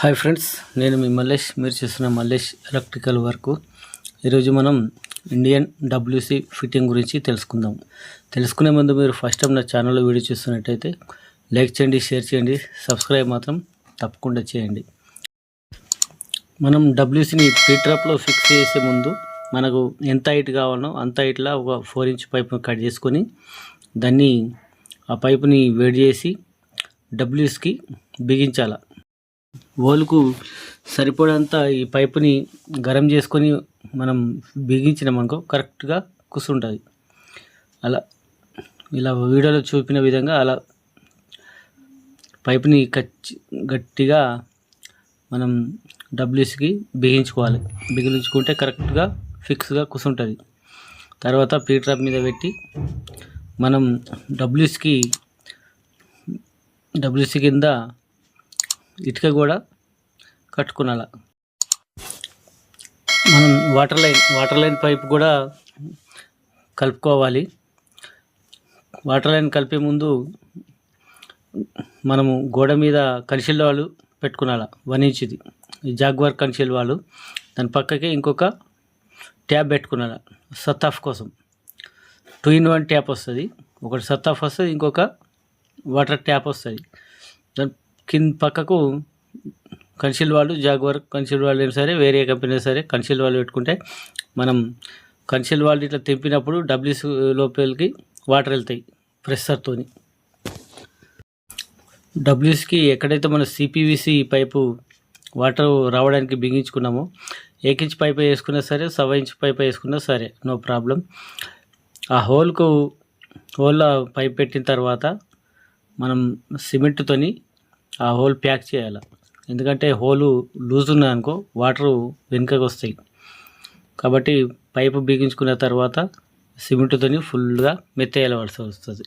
Hi friends, నేను మీ మల్లేష్. మీరు చూస్తున్న మల్లేష్ ఎలక్ట్రికల్ వర్క్. ఈరోజు మనం ఇండియన్ డబ్ల్యూసి ఫిట్టింగ్ గురించి తెలుసుకునే ముందు మీరు ఫస్ట్ టైం నా ఛానల్లో వీడియో చూస్తున్నట్టయితే లైక్ చేయండి, షేర్ చేయండి, సబ్స్క్రైబ్ మాత్రం తప్పకుండా చేయండి. మనం డబ్ల్యూసిని ప్రీట్రాప్లో ఫిక్స్ చేసే ముందు మనకు ఎంత హైట్ కావాలో అంత హైట్లో ఒక 4 ఇంచ్ పైపు కట్ చేసుకొని దాన్ని ఆ పైపుని వేడి చేసి డబ్ల్యూస్కి బిగించాలి. హోల్కు సరిపడంత ఈ పైపుని గరం చేసుకొని మనం బిగించినామనుకో కరెక్ట్గా కూర్చుంటుంది. ఇలా వీడియోలో చూపిన విధంగా అలా పైపుని గట్టిగా మనం డబ్ల్యూస్కి బిగించుకోవాలి. బిగించుకుంటే కరెక్ట్గా ఫిక్స్గా కూర్చుంటుంది. తర్వాత ప్రీట్రాప్ మీద పెట్టి మనం డబ్ల్యూసీ కింద ఇటుక కూడా కట్టుకునాల. మనం వాటర్ లైన్ పైప్ కూడా కలుపుకోవాలి. వాటర్ లైన్ కలిపే ముందు మనము గోడ మీద కన్సిల్ వాళ్ళు పెట్టుకునాల. 1 ఇంచ్ది జాగ్వార్ కన్సిల్ వాళ్ళు. దాని పక్కకి ఇంకొక ట్యాప్ పెట్టుకునాల సత్తాఫ్ కోసం. 2 in 1 ట్యాప్ వస్తుంది. ఒకటి సత్తాఫ్ వస్తుంది, ఇంకొక వాటర్ ట్యాప్ వస్తుంది. దాని కింద పక్కకు కన్సిల్ వాళ్ళు, జాగ్వార్ కన్సిల్ వాళ్ళు అయినా సరే, వేరే కంపెనీ సరే కన్సిల్ వాళ్ళు పెట్టుకుంటే మనం కన్సిల్ వాళ్ళు ఇట్లా తెంపినప్పుడు డబ్ల్యూస్ లోపలికి వాటర్ వెళ్తాయి ప్రెషర్తో. డబ్ల్యూస్కి ఎక్కడైతే మన సిపివిసి పైపు వాటర్ రావడానికి బిగించుకున్నామో 1 ఇంచ్ పైప్ వేసుకున్నా సరే, 1.25 ఇంచ్ పైప్ వేసుకున్నా సరే నో ప్రాబ్లం. ఆ హోల్లో పైప్ పెట్టిన తర్వాత మనం సిమెంట్తోని ఆ హోల్ ప్యాక్ చేయాలి. ఎందుకంటే హోలు లూజ్ ఉన్నదనుకో వాటరు వెనుకకు వస్తాయి. కాబట్టి పైపు బిగించుకున్న తర్వాత సిమెంట్తోని ఫుల్గా మెత్తేయాల్సి వస్తుంది.